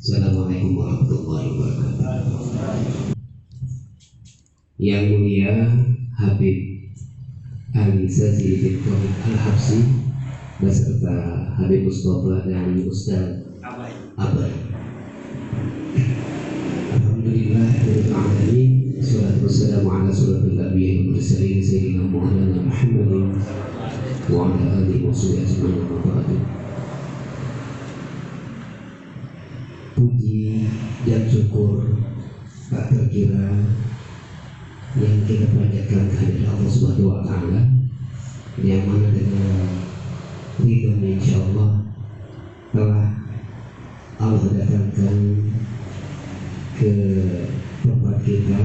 Assalamualaikum warahmatullahi wabarakatuh. Yang mulia Habib Al-Zazi bin Tauhid Al-Habsi beserta Habib Mustafa dan Ustaz Abai. Alhamdulillah rabbil alamin. Wassalatu wassalamu ala asyrofil anbiya'i wal mursalin sayyidina Maulana Muhammadin wa ala alihi wa sahbihi ajma'in. Puji dan syukur tak terkira yang kita panjatkan kehadirat Allah Subhanahu wa taala, yang mana dengan ridhonya insyaallah telah Allah datangkan ke tempat kita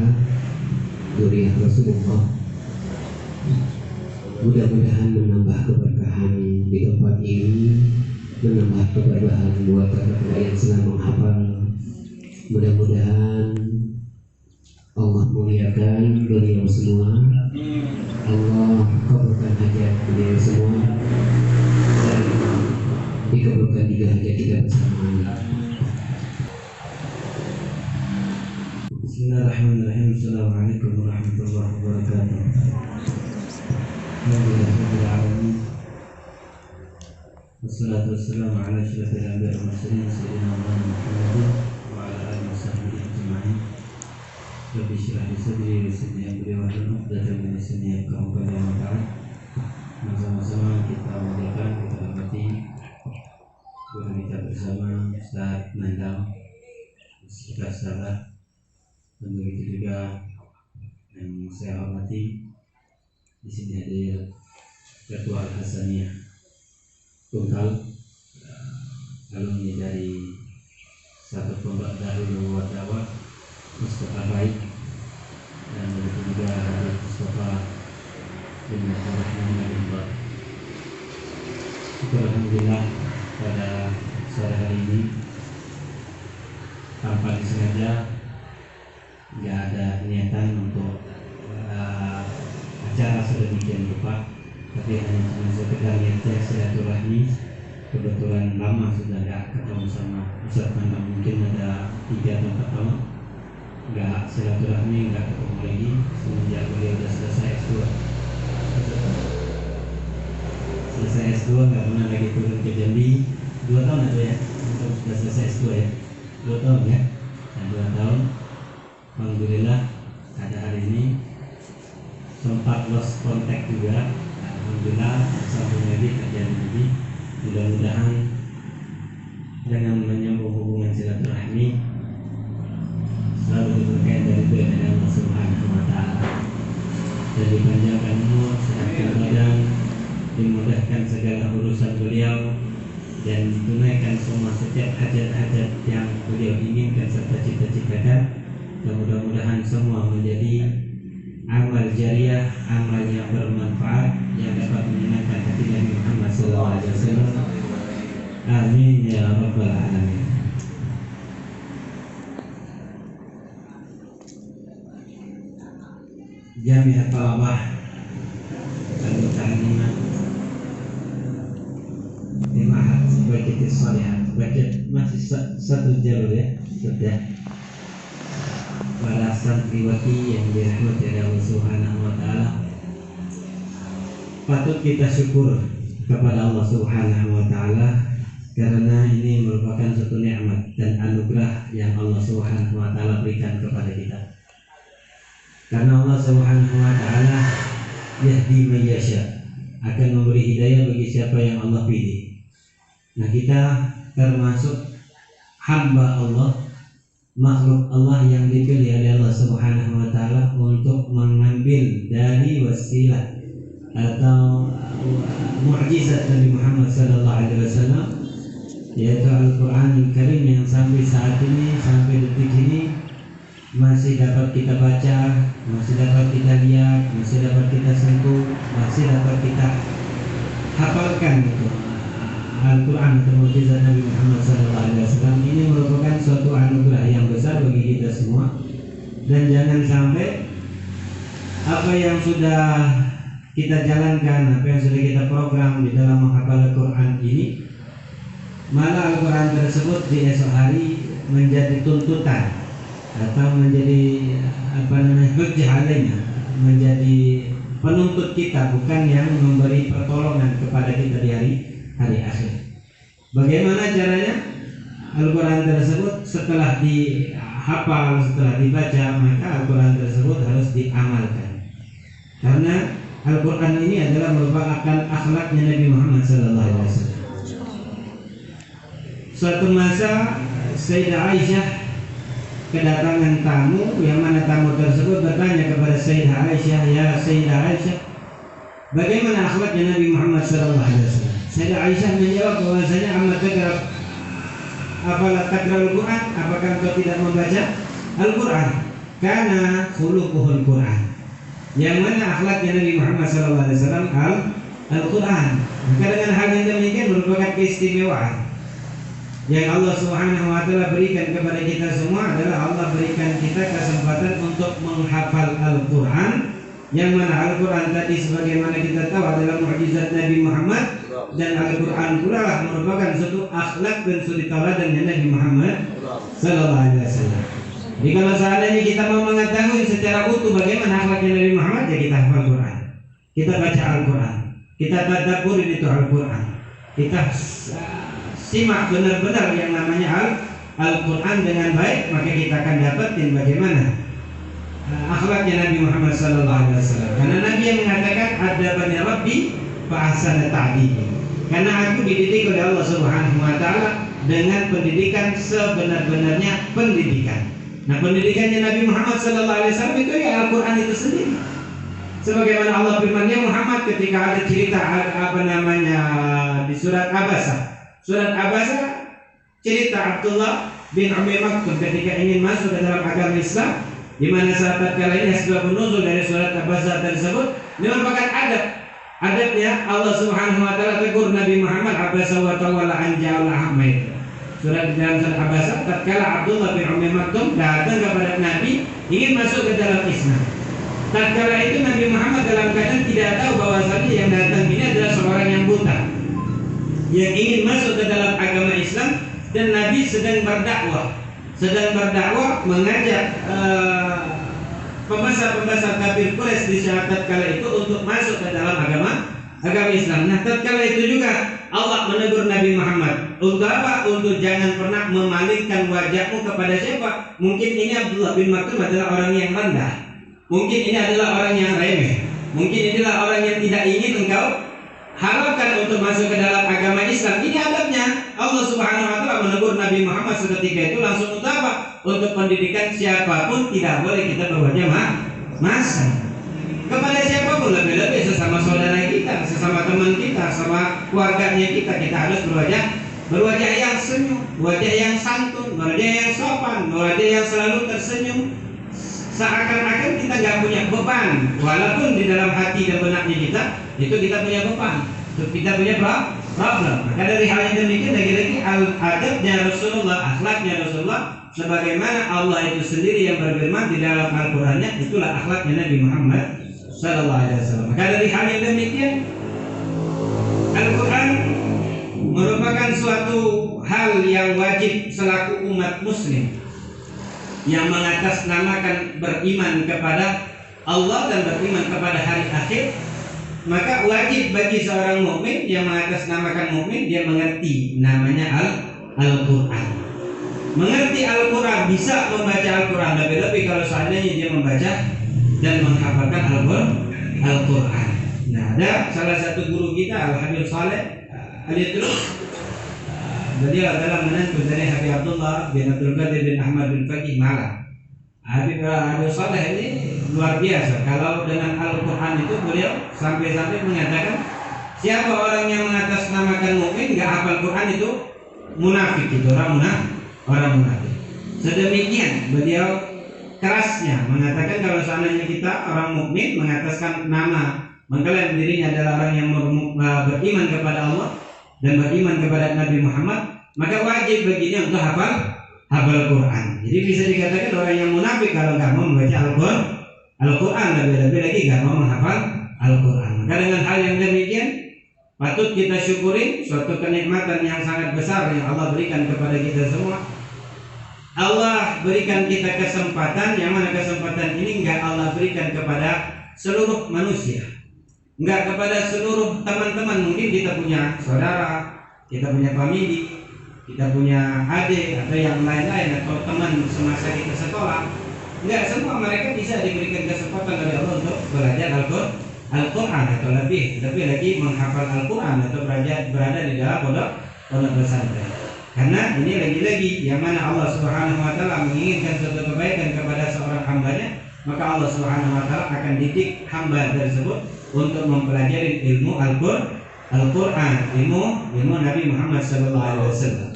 zuriat Rasulullah. Mudah-mudahan menambah keberkahan di tempat ini, menambah keberkahan buat kakak yang sedang menghafal. Mudah-mudahan Allah muliakan beliau semua, Allah kabulkan hajat beliau semua, dan dikabulkan juga hajat kita bersama. Bismillahirrahmanirrahim. Assalamualaikum warahmatullahi wabarakatuh. Alhamdulillahirrahmanirrahim. Wassalatu wassalamu ala asyrafil anbiya'i wal mursalin sayyidina Muhammadin wa ala alihi wa sahbihi ajma'in. Rabbi shrah li sadri wa yassir li amri wahlul 'uqdatam min lisani yafqahu qawli. Amma ba'd. Sama-sama kita muliakan, kita hormati guru kita bersama Ustaz Nandang, Ustaz Salah, dan begitu juga yang saya hormati di sini hadir Ketua Al-Hasaniyah Tungkal, alumni dari satu pondok Darul Wadawah, Mustafa Baik, dan begitu juga Habib Mustafa bin Rahman bin Bab. Alhamdulillah pada sore hari ini tanpa disengaja, nggak ada niatan untuk acara sedemikian rupa, tapi hanya cuma sekedar niatnya silaturahmi. Kebetulan lama sudah nggak ketemu sama Ustaz Nandang, mungkin ada 3 atau 4 tahun nggak silaturahmi, nggak ketemu lagi semenjak beliau sudah selesai S2. Selesai S2 nggak pernah lagi turun ke Jambi. 2 tahun atau ya, untuk sudah selesai S2 ya, 2 tahun ya, dan 2 tahun. Alhamdulillah pada hari ini sempat lost contact juga. Alhamdulillah sambung lagi terjadi lagi. Mudah-mudahan dengan menyambung hubungan silaturahmi selalu diberkahi dari Tuhan Allah Subhanahu wa taala, dan dipanjangkan umur, sehat badan, dimudahkan segala urusan beliau, dan ditunaikan semua setiap hajat-hajat yang beliau inginkan serta cita-citakan. Dan mudah-mudahan semua menjadi amal jariah, amal yang bermanfaat yang dapat menyenangkan hati Nabi Muhammad SAW. Amin ya rabbal alamin. Jami'at Talabah Al-Muta'alimah di Ma'had Baqiyat Shalihat. Baqiyat masih satu jalur ya, sudah. Para santriwati yang dirahmati oleh Allah Subhanahu wa taala, patut kita syukur kepada Allah Subhanahu wa taala karena ini merupakan suatu nikmat dan anugerah yang Allah Subhanahu wa taala berikan kepada kita. Karena Allah Subhanahu wa taala yahdi man yasha, akan memberi hidayah bagi siapa yang Allah pilih. Nah, kita termasuk hamba Allah, makhluk Allah yang dipilih oleh Allah Subhanahu wa taala untuk mengambil dari wasilah atau mukjizat Nabi Muhammad sallallahu alaihi wasallam, yaitu Al-Qur'anul Karim yang sampai saat ini, sampai detik ini masih dapat kita baca, masih dapat kita lihat, masih dapat kita sentuh, masih dapat kita hafalkan gitu. Al-Quran atau mukjizat Nabi Muhammad SAW ini merupakan suatu anugerah yang besar bagi kita semua. Dan jangan sampai apa yang sudah kita jalankan, apa yang sudah kita program di dalam menghafal Al-Quran ini, malah Al-Quran tersebut di esok hari menjadi tuntutan atau menjadi hujjah alaina, menjadi penuntut kita, bukan yang memberi pertolongan kepada kita di hari akhir. Bagaimana caranya? Al-Quran tersebut setelah dihafal, setelah dibaca, maka Al-Quran tersebut harus diamalkan. Karena Al-Quran ini adalah merupakan akhlaknya Nabi Muhammad SAW. Suatu masa Sayyidah Aisyah kedatangan tamu, yang mana tamu tersebut bertanya kepada Sayyidah Aisyah, "Ya Sayyidah Aisyah, bagaimana akhlaknya Nabi Muhammad SAW?" Sayyidah Aisyah menjawab bahwasanya amat tegar, apalah takra'ul Quran, apakah engkau tidak membaca Al-Quran? Karena khuluquhul Quran, yang mana akhlaknya Nabi Muhammad SAW Al-Quran. Maka dengan hal yang demikian merupakan keistimewaan yang Allah Subhanahu wa taala berikan kepada kita semua, adalah Allah berikan kita kesempatan untuk menghafal Al-Quran, yang mana Al-Quran tadi sebagaimana kita tahu adalah mukjizat Nabi Muhammad, dan Al-Quran pula merupakan suatu akhlak dan suri tauladan Nabi Muhammad sallallahu alaihi wasallam. Jadi kalau seandainya kita mau mengetahui secara utuh bagaimana akhlaknya Nabi Muhammad, ya kita hafal Quran, kita baca Al-Quran, kita tadabbur itu Al-Quran, kita simak benar-benar yang namanya Al-Quran dengan baik, maka kita akan dapatin bagaimana akhlaknya Nabi Muhammad SAW. Karena Nabi yang mengatakan adabani Rabbi fa ahsana ta'dibi, karena aku dididik oleh Allah Subhanahu wa taala dengan pendidikan sebenar-benarnya pendidikan. Nah, pendidikannya Nabi Muhammad SAW itu ya Al-Quran itu sendiri. Sebagaimana Allah firman-Nya, Muhammad ketika ada cerita di surat Abasa. Surat Abasa cerita Abdullah bin Umi Maktum ketika ingin masuk ke dalam agama Islam, di mana saat tatkala ini asbabun nuzul dari surat Abasa tersebut ini merupakan adabnya Allah Subhanahu wa taala tegur Nabi Muhammad, abasa wa tawalla an ja'al ahmad. Surat dalam surat Abasa, tatkala Abdullah bin Umi Maktum datang kepada Nabi ingin masuk ke dalam Islam. Tatkala itu Nabi Muhammad dalam keadaan tidak tahu bahwasanya yang datang ini adalah seorang yang buta yang ingin masuk ke dalam agama Islam, dan Nabi sedang berdakwah mengajak pembesar-pembesar kafir Quraisy di saat tatkala itu untuk masuk ke dalam agama Islam. Nah, tatkala itu juga Allah menegur Nabi Muhammad, untuk apa? Untuk jangan pernah memalingkan wajahmu kepada siapa? Mungkin ini Abdullah bin Maktum adalah orang yang rendah, mungkin ini adalah orang yang remeh, mungkin inilah orang yang tidak ingin engkau harapkan untuk masuk ke dalam agama Islam. Ini adabnya Allah Subhanahu wa taala menegur Nabi Muhammad seketika itu langsung untuk apa? Untuk pendidikan siapapun tidak boleh kita berwajah masam kepada siapapun, lebih-lebih sesama saudara kita, sesama teman kita, sama keluarganya kita harus berwajah berwajah yang senyum, wajah yang santun, wajah yang sopan, wajah yang selalu tersenyum, seakan-akan kita nggak punya beban, walaupun di dalam hati dan benaknya kita punya beban, kita punya problem. Maka dari hal yang demikian lagi-lagi adabnya Rasulullah, akhlaknya Rasulullah, sebagaimana Allah itu sendiri yang berfirman di dalam Al-Qur'annya, itulah akhlaknya Nabi Muhammad sallallahu alaihi wasallam. Maka dari hal yang demikian, Al-Qur'an merupakan suatu hal yang wajib selaku umat muslim yang mengatasnamakan beriman kepada Allah dan beriman kepada hari akhir. Maka wajib bagi seorang mukmin yang mengatasnamakan mukmin, dia mengerti namanya Al-Qur'an. Mengerti Al-Qur'an, bisa membaca Al-Qur'an, lebih-lebih kalau seandainya dia membaca dan menghafalkan Al-Qur'an. Nah, ada salah satu guru kita, Al-Habib Saleh Al-Idrus, beliau adalah menantu dari Habib Abdullah bin Abdul Qadir bin Ahmad bin Faqih Malang. Habib Saleh ini luar biasa. Kalau dengan Al-Quran itu beliau sampai-sampai mengatakan, siapa orang yang mengatasnamakan mukmin nggak hafal Quran itu munafik, itu orang munafik. Sedemikian beliau kerasnya mengatakan, kalau seandainya kita orang mukmin mengataskan nama, mengklaim dirinya adalah orang yang beriman kepada Allah dan beriman kepada Nabi Muhammad, maka wajib baginya untuk hafal Quran. Jadi bisa dikatakan orang yang munafik kalau nggak mau membaca Al-Quran, lebih-lebih lagi nggak mau menghafal Al-Quran. Maka dengan hal yang demikian patut kita syukuri suatu kenikmatan yang sangat besar yang Allah berikan kepada kita semua. Allah berikan kita kesempatan, yang mana kesempatan ini nggak Allah berikan kepada seluruh manusia, nggak kepada seluruh teman-teman. Mungkin kita punya saudara, kita punya famili, kita punya adik atau yang lain-lain, atau teman semasa kita sekolah. Enggak semua mereka bisa diberikan kesempatan oleh Allah untuk belajar Al-Quran atau lebih lagi menghafal Al-Quran atau berada di dalam pondok pesantren. Karena ini lagi-lagi yang mana Allah Subhanahu wa taala menginginkan suatu kebaikan kepada seorang hambanya, maka Allah Subhanahu wa taala akan didik hamba tersebut untuk mempelajari ilmu Al-Quran, ilmu Nabi Muhammad SAW.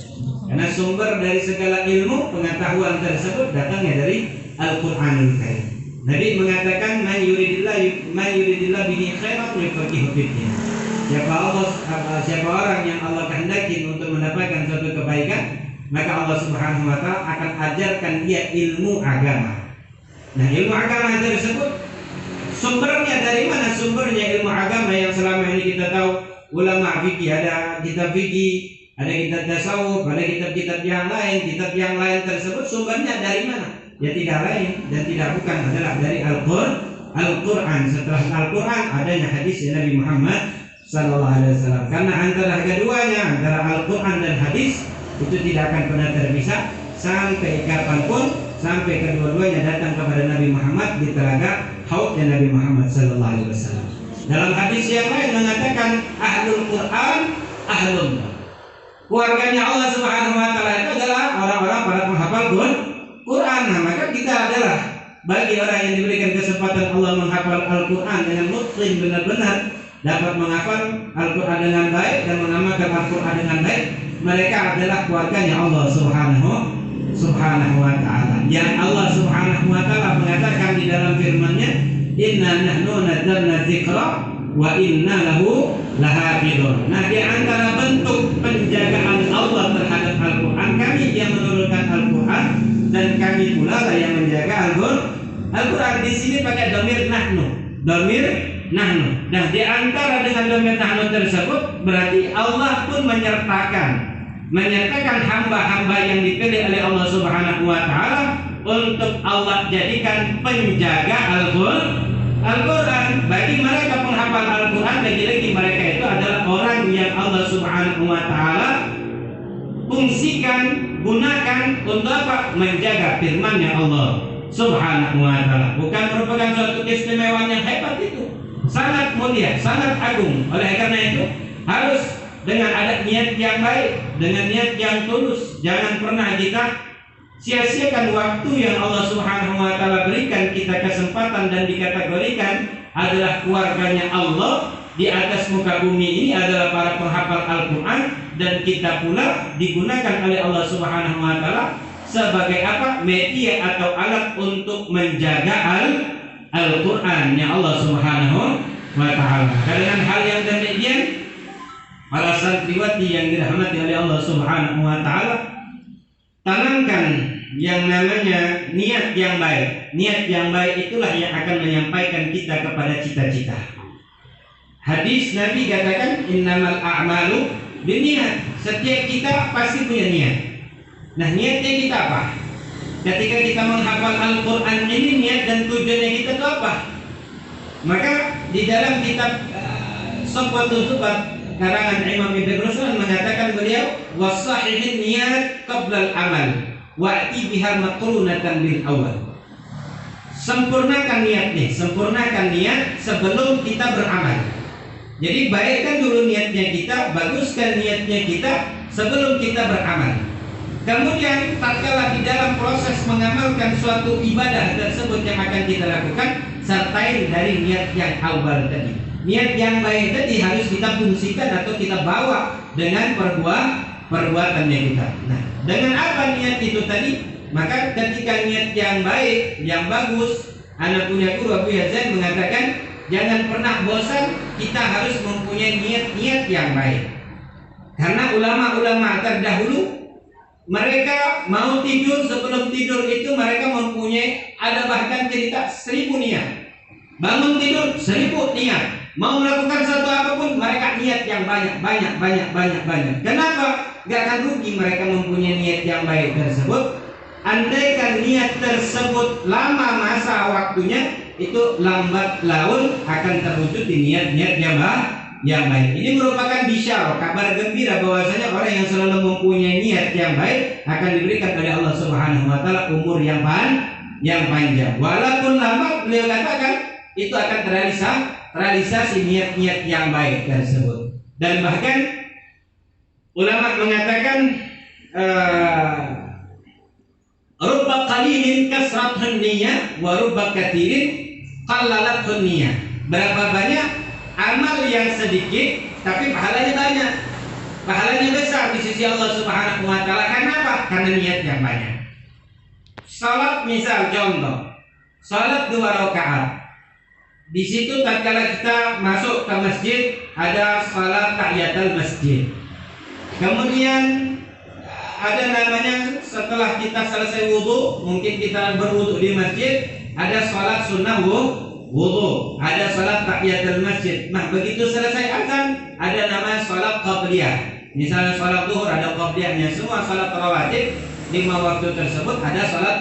Karena sumber dari segala ilmu pengetahuan tersebut datangnya dari Al-Quranul Karim. Nabi mengatakan, man yuridillah bihi khairan yufaqihu fiddin. Siapa orang yang Allah kehendaki untuk mendapatkan suatu kebaikan, maka Allah Subhanahu wa taala akan ajarkan dia ilmu agama. Nah, ilmu agama tersebut sumbernya dari mana? Sumbernya ilmu agama yang selama ini kita tahu, ulama fikih, ada kitab fikih, ada kitab tasawuf, ada kitab-kitab yang lain tersebut sumbernya dari mana? Ya tidak lain dan tidak bukan adalah dari Al-Quran. Setelah Al-Quran adanya hadis Nabi Muhammad SAW. Karena antara keduanya, antara Al-Quran dan hadis, itu tidak akan pernah terpisah sampai kapanpun, sampai kedua-duanya datang kepada Nabi Muhammad di telaga haudnya Nabi Muhammad SAW. Dalam hadis yang lain mengatakan, ahlul Quran ahlul. Keluarganya Allah Subhanahu wa taala itu adalah orang-orang para penghafal Quran. Nah, maka kita adalah bagi orang yang diberikan kesempatan Allah menghafal Al-Quran dengan mutqin, benar-benar dapat menghafal Al-Quran dengan baik dan mengamalkan Al-Quran dengan baik, mereka adalah keluarganya Allah Subhanahu wa taala. Yang Allah Subhanahu wa taala mengatakan di dalam firman-Nya, inna nahnu nazzalna dzikra wa inna lahu lahafidun. Nah, di antara bentuk penjagaan Allah terhadap Al-Quran, kami yang menurunkan Al-Quran dan kami pula lah yang menjaga Al-Quran. Di sini pakai domir nahnu. Nah, di antara dengan domir nahnu tersebut berarti Allah pun menyertakan hamba-hamba yang dipilih oleh Allah Subhanahu wa taala untuk Allah jadikan penjaga Al-Quran. Bagi mereka penghafal Al-Quran, lagi-lagi mereka itu adalah orang yang Allah Subhanahu wa taala gunakan untuk apa? Menjaga firman-Nya Allah Subhanahu wa taala. Bukan merupakan suatu keistimewaan yang hebat, itu sangat mulia, sangat agung. Oleh karena itu harus dengan ada niat yang baik, dengan niat yang tulus. Jangan pernah kita sia-siakan waktu yang Allah Subhanahu wa taala berikan kita kesempatan dan dikategorikan adalah keluarganya Allah, di atas muka bumi ini adalah para penghafal Al-Quran, dan kita pula digunakan oleh Allah Subhanahu wa Ta'ala sebagai apa? Media atau alat untuk menjaga Al-Quran ya Allah Subhanahu wa Ta'ala. Dengan hal yang demikian, para santriwati yang dirahmati oleh Allah Subhanahu wa Ta'ala, tanamkan yang namanya niat yang baik. Niat yang baik itulah yang akan menyampaikan kita kepada cita-cita. Hadis Nabi katakan, innamal a'malu binniyat. Setiap kita pasti punya niat. Nah, niatnya kita apa? Ketika kita menghafal Al-Quran ini, niat dan tujuannya kita itu apa? Maka di dalam kitab Safwatul Tubat karangan Imam Ibn Rushd mengatakan beliau, wasahihin niat qabla al-amal wa'ti biha maqrunatan bil awal. Sempurnakan niat nih, sempurnakan niat sebelum kita beramal. Jadi baikkan dulu niatnya kita, baguskan niatnya kita sebelum kita beramal. Kemudian tatkala di dalam proses mengamalkan suatu ibadah tersebut yang akan kita lakukan, sertai dari niat yang awal tadi. Niat yang baik tadi harus kita fungsikan atau kita bawa dengan perbuatannya kita. Nah, dengan apa niat itu tadi? Maka ketika niat yang baik, yang bagus, anak punya guru Abu Yazid mengatakan, jangan pernah bosan, kita harus mempunyai niat-niat yang baik. Karena ulama-ulama terdahulu, mereka mau tidur, sebelum tidur itu mereka mempunyai, ada bahkan cerita 1000 niat. Bangun tidur 1000 niat. Mau melakukan satu apapun, mereka niat yang banyak. Kenapa? Gak akan rugi mereka mempunyai niat yang baik tersebut. Andaikan niat tersebut lama masa waktunya, itu lambat laun akan terwujud di niat-niat yang baik. Ini merupakan bisyarah, kabar gembira bahwasanya orang yang selalu mempunyai niat yang baik akan diberikan oleh Allah Subhanahu wa Ta'ala umur yang panjang. Walaupun lama, beliau katakan itu akan terrealisasi niat-niat yang baik tersebut. Dan bahkan ulama mengatakan rubba qalilin kasrathun niyyah wa rubba katsirin qallalatun niyyah. Berapa banyak amal yang sedikit tapi pahalanya banyak, pahalanya besar di sisi Allah Subhanahu wa Ta'ala. Kenapa? Karena niat yang banyak. Salat misal contoh, salat 2 rakaat. Di situ tatkala kita masuk ke masjid ada salat tahiyatul masjid. Kemudian ada namanya setelah kita selesai wudu, mungkin kita berwudu di masjid, ada salat sunnah wudu, ada salat tahiyatul masjid. Nah, begitu selesai azan, ada namanya salat qabliyah. Misalnya salat zuhur ada qabliyahnya, semua salat rawatib 5 waktu tersebut ada salat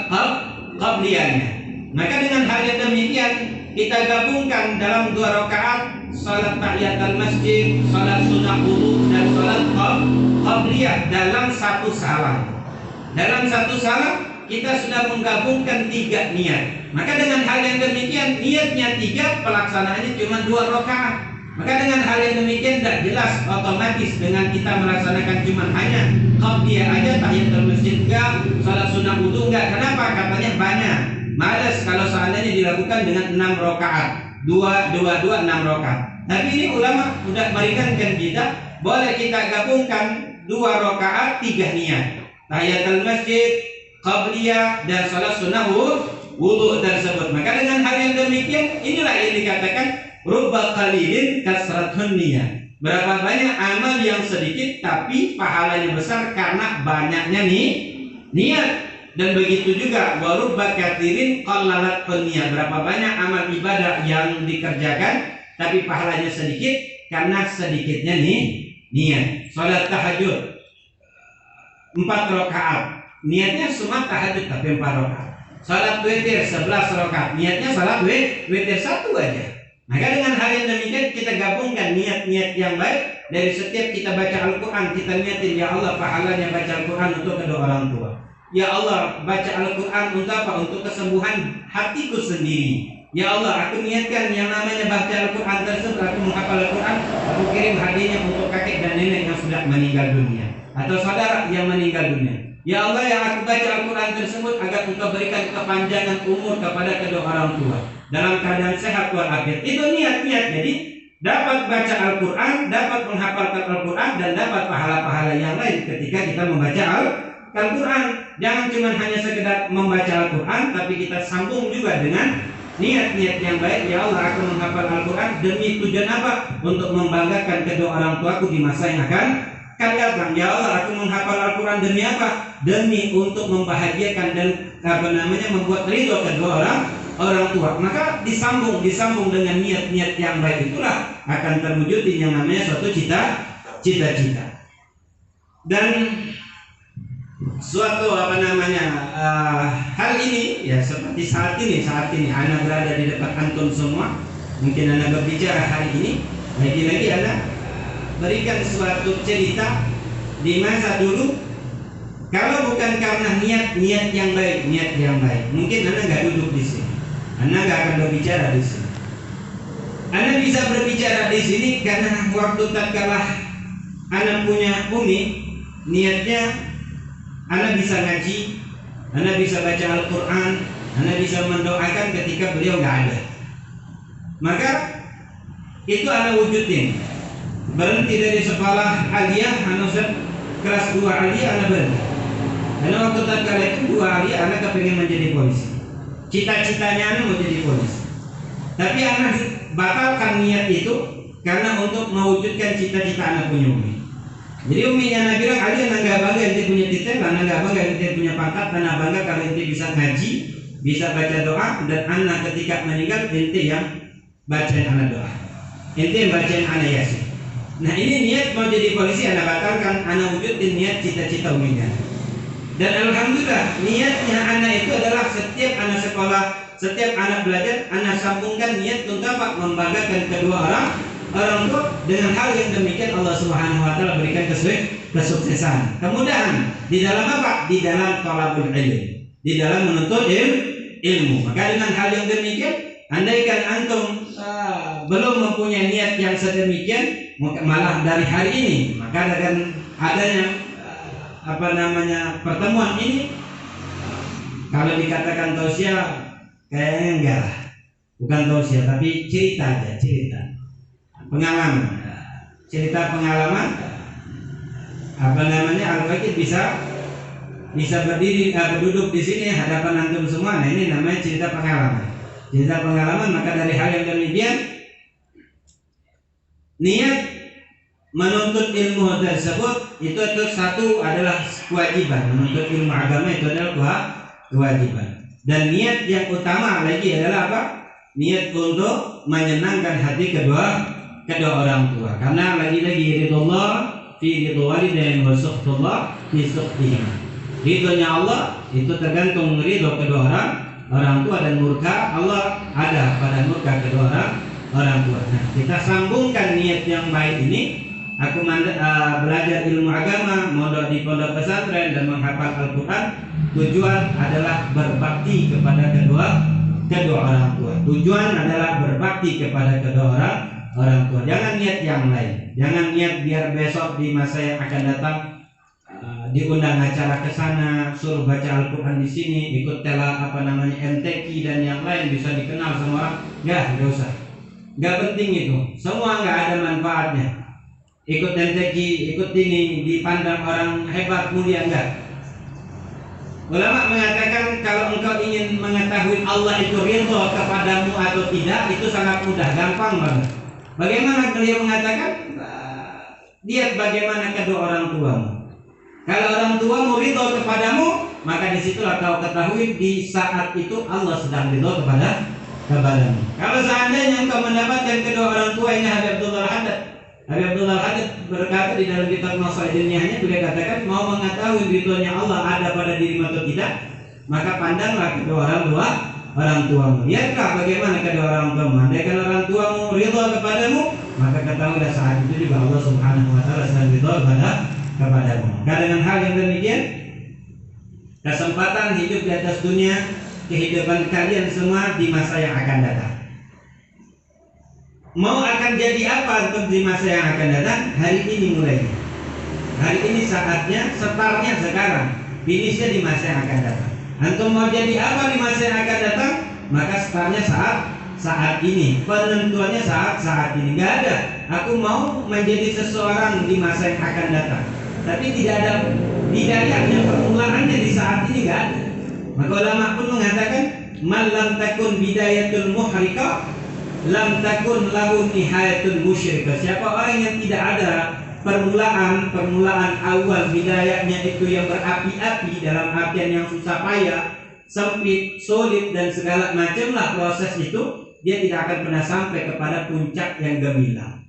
qabliyahnya. Maka dengan hal yang demikian kita gabungkan dalam 2 rakaat salat tahiyatul masjid, salat sunnah wudu dan salat qabliyah dalam satu salam. Dalam satu salam kita sudah menggabungkan 3 niat. Maka dengan hal yang demikian, niatnya 3, pelaksanaannya cuma 2 rakaat. Maka dengan hal yang demikian tidak jelas otomatis dengan kita melaksanakan cuma hanya qabliyah aja, tahiyatul masjid enggak, salat sunnah wudu enggak. Kenapa? Katanya banyak. Malas kalau seandainya dilakukan dengan 6 rakaat, 2 6 rakaat. Tapi ini ulama sudah meringankan kita, boleh kita gabungkan 2 rakaat 3 niat. Tahiyatul masjid, qabliyah dan salat sunnah wudu tersebut. Maka dengan hal yang demikian, inilah yang dikatakan rubba qalilin kasrathun niyyah. Berapa banyak amal yang sedikit tapi pahalanya besar karena banyaknya niat. Dan begitu juga warubba katsirin qallalatun niyyah. Berapa banyak amal ibadah yang dikerjakan tapi pahalanya sedikit karena sedikitnya niat. Salat tahajud 4 rakaat, niatnya semua tahajud tapi 4 rakaat. Salat witir 11 rakaat, niatnya salat witir 1 aja. Maka dengan hal yang demikian kita gabungkan niat-niat yang baik. Dari setiap kita baca Al-Quran, kita niatin, ya Allah pahalanya baca Al-Quran untuk kedua orang tua. Ya Allah, baca Al-Quran untuk apa? Untuk kesembuhan hatiku sendiri. Ya Allah, aku niatkan yang namanya baca Al-Quran tersebut, aku menghafal Al-Quran, aku kirim hadiahnya untuk kakek dan nenek yang sudah meninggal dunia, atau saudara yang meninggal dunia. Ya Allah, yang aku baca Al-Quran tersebut agar Engkau berikan kepanjangan umur kepada kedua orang tua dalam keadaan sehat walafiat. Itu niat-niat. Jadi dapat baca Al-Quran, dapat menghafalkan Al-Quran, dan dapat pahala-pahala yang lain ketika kita membaca Al-Quran. Jangan cuma hanya sekedar membaca Al-Quran, tapi kita sambung juga dengan niat-niat yang baik. Ya Allah, aku menghafal Al-Quran demi tujuan apa? Untuk membanggakan kedua orang tuaku di masa yang akan datang. Ya Allah, aku menghafal Al-Quran demi apa? Demi untuk membahagiakan dan membuat ridho kedua orang tua. Maka disambung dengan niat-niat yang baik, itulah akan terwujud yang namanya suatu cita-cita. Dan suatu hal ini ya seperti saat ini Ana berada di dekat antum semua. Mungkin Ana berbicara hari ini, lagi-lagi Ana berikan suatu cerita di masa dulu. Kalau bukan karena niat yang baik, mungkin Ana nggak duduk di sini, Ana nggak akan berbicara di sini. Ana bisa berbicara di sini karena waktu tatkala Ana punya umi, niatnya Ana bisa ngaji, Ana bisa baca Al-Quran, Ana bisa mendoakan ketika beliau nggak ada. Maka itu Ana wujudin. Berhenti dari sekolah aliyah, Ana kelas 2 aliyah, Ana berhenti. Karena waktu tatkala itu 2 aliyah, Ana kepengen menjadi polisi. Cita-citanya Ana mau jadi polisi. Tapi Ana batalkan niat itu karena untuk mewujudkan cita-cita Ana punya umi. Jadi uminya Ana bilang, Ali Ana nggak bangga ente punya titel, Ana nggak bangga ente punya pangkat, Ana bangga kalau ente bisa ngaji, bisa baca doa, dan Ana ketika meninggal ente yang bacain Ana doa, ente yang bacain Ana yasin. Nah ini niat mau jadi polisi Ana batalkan, Ana wujudin niat cita-cita uminya. Dan alhamdulillah niatnya Ana itu adalah setiap Ana sekolah, setiap Ana belajar, Ana sambungkan niat untuk apa? Membanggakan kedua orang tua. Dengan hal yang demikian Allah Subhanahu wa taala berikan kesuksesan, kemudahan di dalam apa? Di dalam thalabul ilm, di dalam menuntut ilmu. Maka dengan hal yang demikian, andaikan antum belum mempunyai niat yang sedemikian, malah dari hari ini, maka dengan adanya pertemuan ini, kalau dikatakan tausiah kayaknya enggak lah, bukan tausiah tapi cerita aja, pengalaman, Al-Fakir bisa berduduk di sini hadapan antum semua. Nah ini namanya cerita pengalaman. Maka dari hal yang demikian, niat menuntut ilmu tersebut itu satu adalah kewajiban. Menuntut ilmu agama itu adalah kewajiban. Dan niat yang utama lagi adalah apa? Niat untuk menyenangkan hati kedua orang tua. Karena lagi-lagi ridullah fi ridho walidain wa sukhtullah fi sukhtihim. Ridhonya Allah itu tergantung ridho kedua orang tua, dan murka Allah ada pada murka kedua orang tua. Nah, kita sambungkan niat yang baik ini. Aku belajar ilmu agama, mondok di pondok pesantren dan menghafal Al-Quran. Tujuan adalah berbakti kepada kedua orang tua. Tujuan adalah berbakti kepada kedua orang tua. Jangan niat yang lain. Jangan niat biar besok di masa yang akan datang diundang acara ke sana, suruh baca Al-Quran di sini, ikut MTQ dan yang lain bisa dikenal sama orang. Nggak usah. Nggak penting itu. Semua nggak ada manfaatnya. Ikut MTQ, ikut ini dipandang orang hebat mulia, enggak. Ulama mengatakan kalau engkau ingin mengetahui Allah itu ridho kepadamu atau tidak, itu sangat mudah, gampang banget. Bagaimana beliau mengatakan? Lihat bagaimana kedua orang tuamu. Kalau orang tuamu ridho kepadamu, maka disitulah kau ketahui di saat itu Allah sedang ridho kepadamu. Kalau seandainya engkau mendapatkan kedua orang tua, ini Habib Abdullah Al-Hadid berkata di dalam kitab Masail Diniyahnya, beliau katakan, mau mengetahui ridhonya Allah ada pada dirimu atau tidak, maka pandanglah kedua orang tuamu. Lihatlah bagaimana kedua orang tuamu. Andaikan orang tuamu ridho kepadamu, maka ketahuilah saat itu juga Allah Subhanahu wa taala sedang ridho kepadamu. Maka dengan hal yang demikian, kesempatan hidup di atas dunia, kehidupan kalian semua di masa yang akan datang. Mau akan jadi apa untuk di masa yang akan datang? Hari ini mulainya. Hari ini saatnya, startnya sekarang, finishnya di masa yang akan datang. Antum mau jadi apa di masa yang akan datang? Maka startnya saat ini, penentuannya saat ini. Nggak ada aku mau menjadi seseorang di masa yang akan datang, tapi tidak ada bidayahnya, permulaannya di saat ini nggak ada. Maka ulama pun mengatakan man lam takun bidayatul muhrika lam takun lahu nihayatul musyrika. Siapa orang yang tidak ada permulaan awal bidayahnya itu yang berapi-api, dalam artian yang susah payah, sempit, sulit dan segala macamlah proses itu, dia tidak akan pernah sampai kepada puncak yang gemilang,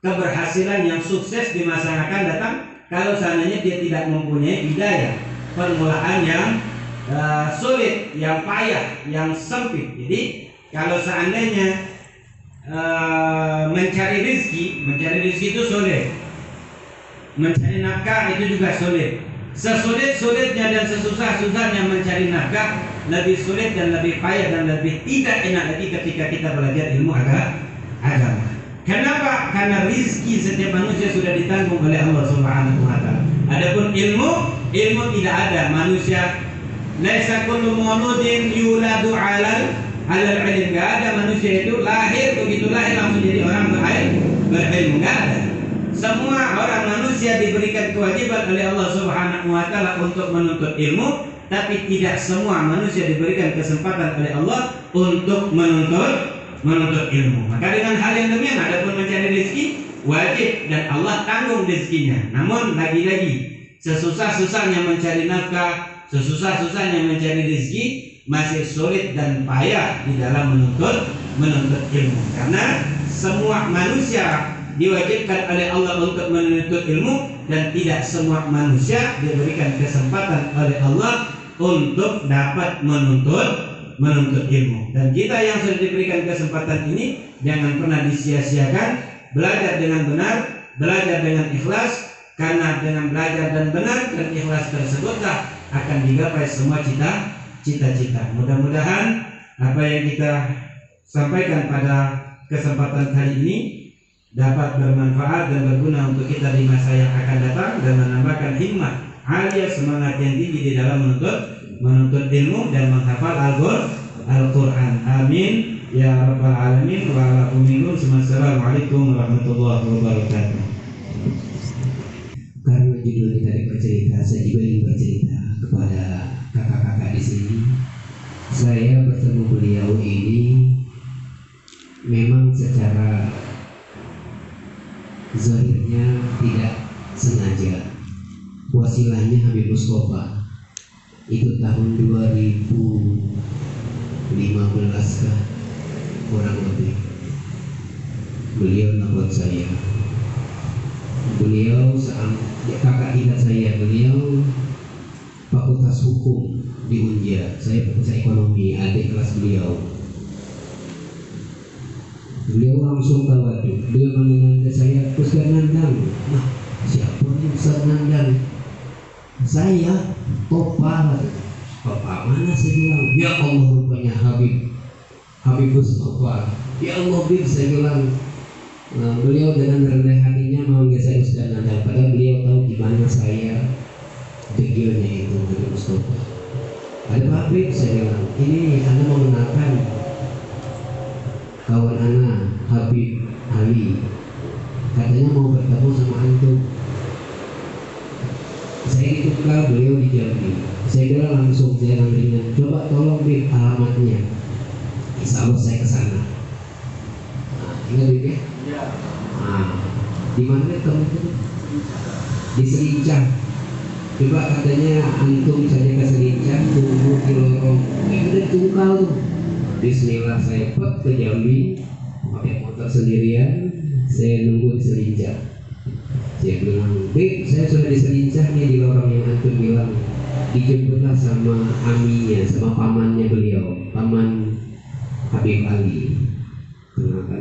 keberhasilan yang sukses di masa yang akan datang kalau seandainya dia tidak mempunyai bidayah, permulaan yang sulit, yang payah, yang sempit. Jadi kalau seandainya mencari rezeki itu sulit, mencari nafkah itu juga sulit. Sesulit-sulitnya dan sesusah-susahnya mencari nafkah lebih sulit dan lebih payah dan lebih tidak enak lagi ketika kita belajar ilmu agama. Kenapa? Karena rizki setiap manusia sudah ditanggung oleh Allah Subhanahu wa Ta'ala. Adapun ilmu tidak ada. Manusia laisa kullu mauludin yuladu 'alal ilm. Enggak ada manusia itu lahir begitu lahir langsung jadi orang berilmu. Enggak ada. Semua orang manusia diberikan kewajiban oleh Allah Subhanahu wa Ta'ala untuk menuntut ilmu, tapi tidak semua manusia diberikan kesempatan oleh Allah untuk menuntut ilmu. Maka dengan hal yang demikian, adapun mencari rezeki wajib dan Allah tanggung rezekinya. Namun lagi-lagi sesusah-susahnya mencari nafkah, sesusah-susahnya mencari rezeki masih sulit dan payah di dalam menuntut ilmu. Karena semua manusia diwajibkan oleh Allah untuk menuntut ilmu, dan tidak semua manusia diberikan kesempatan oleh Allah untuk dapat menuntut ilmu. Dan kita yang sudah diberikan kesempatan ini jangan pernah disia-siakan. Belajar dengan benar, belajar dengan ikhlas, karena dengan belajar dan benar dan ikhlas tersebutlah akan digapai semua cita-cita. Mudah-mudahan apa yang kita sampaikan pada kesempatan kali ini dapat bermanfaat dan berguna untuk kita di masa yang akan datang, dan menambahkan hikmah, alias semangat yang tinggi di dalam menuntut ilmu dan menghafal Al-Quran. Amin ya rabbal alamin. Wa ala ummikum. Assalamualaikum warahmatullahi wabarakatuh. Karena judul kita bercerita, saya juga ingin bercerita kepada kakak-kakak di sini. Saya bertemu beliau ini memang secara zahirnya tidak sengaja. Wasilahnya Habib Mustafa. Itu tahun 2015 kah, kurang lebih. Beliau nelfon saya. Beliau kakak tingkat saya. Beliau Fakultas Hukum di Unja. Saya Fakultas Ekonomi, adik kelas beliau. Beliau langsung tawadhu. Beliau mendengar saya, Ustaz Nandang. Nah, siapa nih Ustaz Nandang? Saya Topa. Topa mana? Saya bilang, ya Allah, rupanya Habib Mustafa. Ya Allah, Bib, saya bilang. Nah, beliau dengan rendah hatinya memanggil saya Ustaz Nandang. Padahal beliau tahu di mana saya degilnya itu Habib Mustafa. Ada Pak Habib, saya bilang, ini Anda mengenalkan kawan anak Habib Ali, katanya mau bertemu sama antum. Saya ditukar, beliau di Jambi. Saya bilang langsung, saya ringan, coba tolong Bib alamatnya. Insya Allah saya kesana. Nah, ingat Bib ya? Nah, di mana kamu itu? Di Selincah. Coba katanya antum saja ke Selincah, tunggu di lorong. Udah tungkal tuh. Bismillah, saya ke Jambi pakai motor sendirian. Saya nunggu di Selincah. Saya bilang, Bib, saya sudah di Selincah nih, di lorong yang antum bilang. Dijemputlah sama aminya, sama pamannya beliau, paman Habib Ali.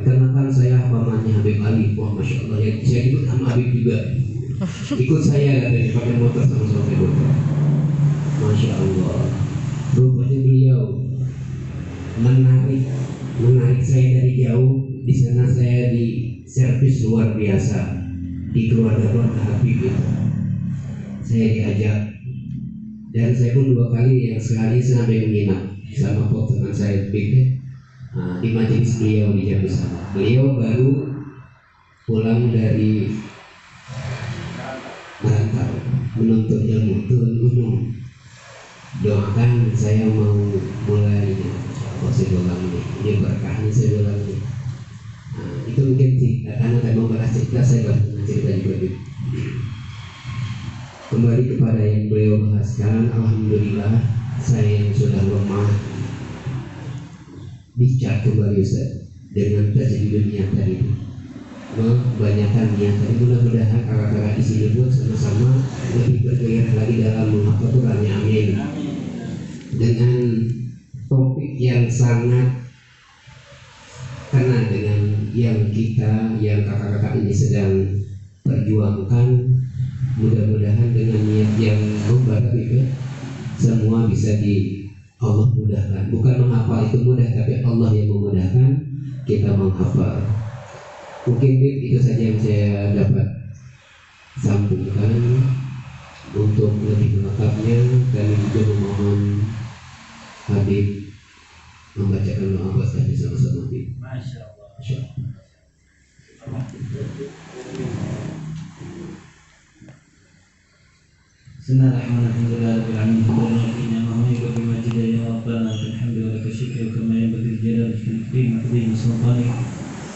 Kenalkan saya pamannya Habib Ali. Wah, masya Allah, ya, saya ikut sama Habib juga. Ikut saya katanya, pakai motor sama-sama pakai motor. Masya Allah, rupanya beliau menarik saya dari jauh. Di sana saya di servis luar biasa di keluarga Habib itu. Saya diajak, dan saya pun 2 kali, yang sekali sampai menginap sama teman saya Habib. di majelis beliau di Jambi sana. Beliau baru pulang dari merantau menuntut ilmu, turun gunung. Doakan saya mau mulai saya bilang ini berkahnya saya bilang ini. Itu mungkin sih karena saya mau bahas cerita, saya bahas cerita juga. Kembali kepada yang beliau bahas sekarang, alhamdulillah saya yang sudah lemah dicap kembali Ustaz dengan terjadi niat tadi, kebanyakan niat tadi. Mudah-mudahan kakak-kakak di sini pun sama-sama lebih bergairah lagi dalam menghafal Qurannya, amin. Dengan topik yang sangat kena dengan yang kita, yang kakak-kakak ini sedang perjuangkan, mudah-mudahan dengan niat yang membaik itu semua bisa di Allah mudahkan. Bukan menghafal itu mudah, tapi Allah yang memudahkan kita menghafal. Mungkin itu saja yang saya dapat sampaikan. Untuk lebih lengkapnya kami juga memohon Habib membacakan doa buat kami sama-sama. Masya Allah. Bismillahirrahmanirrahim.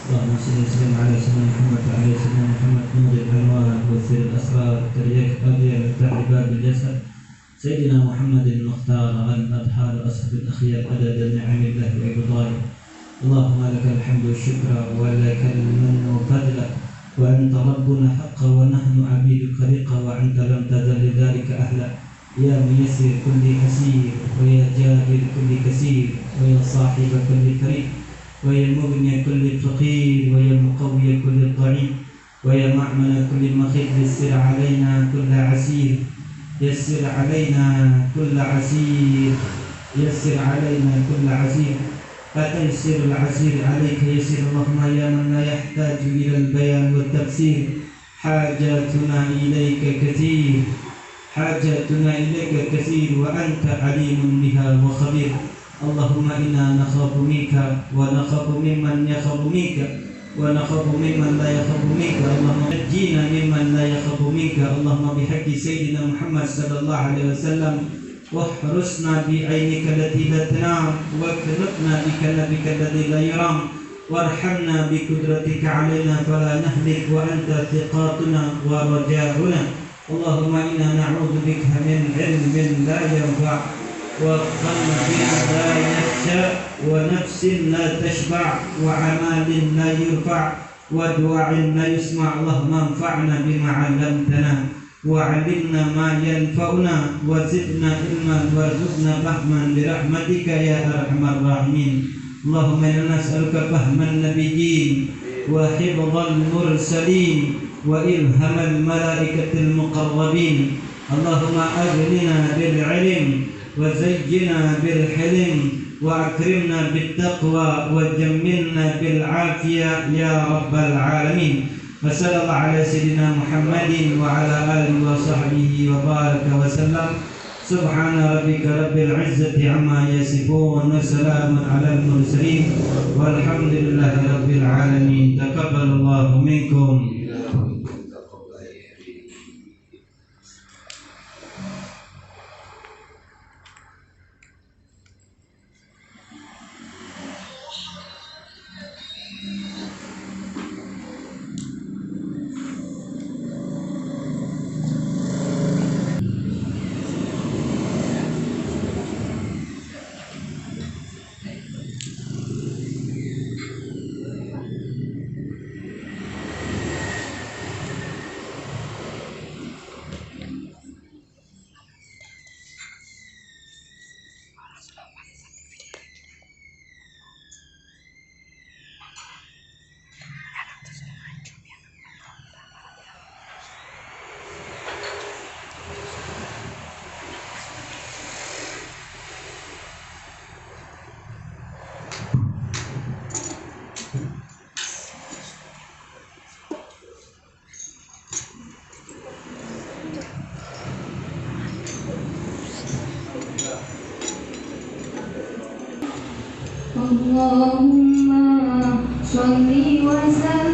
اللهم صل وسلم على سيدنا محمد وعلى سيدنا محمد نور الانوار وسر الاسرار ترياك ابيض تعباد الجسد سيدنا محمد المختار الأطهار أصحاب الأخيار عدد نعم الله وإبطاله. اللهم لك الحمد والشكر ولك المن وفضل، وأنت ربنا حقا ونحن عبيدك رقا، وأنت لم تزل لذلك أهلا. يا ميسر كل عسير، ويا جابر كل كثير، ويا صاحب كل كريم، ويا مغني كل فقير، ويا مقوي كل ضعيف، ويا معمل كل مخيف. يسر علينا كل عسير، يسر علينا كل عسير، يسر علينا كل عسير. فتيسر العسير عليك يسير. اللهم يا من لا يحتاج إلى البيان والتفسير، حاجاتنا إليك كثير، حاجاتنا إليك كثير، وأنت عليم بها وخبير. اللهم إنا نخاف منك ونخاف ممن يخاف منك ونخاف ممن لا يخاف منك. اللهم نجينا ممن لا يخاف منك. اللهم بحق سيدنا محمد صلى الله عليه وسلم واحرسنا بعينك التي لا تنام، واكلفنا بكلامك الذي لا يرام، وارحمنا بقدرتك علينا فلا نهلك، وأنت ثقاتنا ورجاؤنا. اللهم إنا نعوذ بك من علم لا ينفع، وقلب لا يخشى، ونفس لا تشبع، وعمال لا يرفع، ودعاء لا يسمع. اللهم انفعنا بما علمتنا، وعلمنا ما ينفعنا، وزدنا علما، وارزقنا فهما برحمتك يا أرحم الراحمين. اللهم إنا نسألك فهم النبيين، وحفظ المرسلين، وإلهام الملائكة المقربين. اللهم أغننا بالعلم، وزينا بالحلم، وأكرمنا بالتقوى، وجملنا بالعافية يا رب العالمين. وصلى الله على سيدنا محمد وعلى آله وصحبه وبارك وسلم. سبحان ربك رب العزة عما يصفون، وسلام على المرسلين، والحمد لله رب العالمين. تقبل الله منكم. Allahumma sholli wa sallim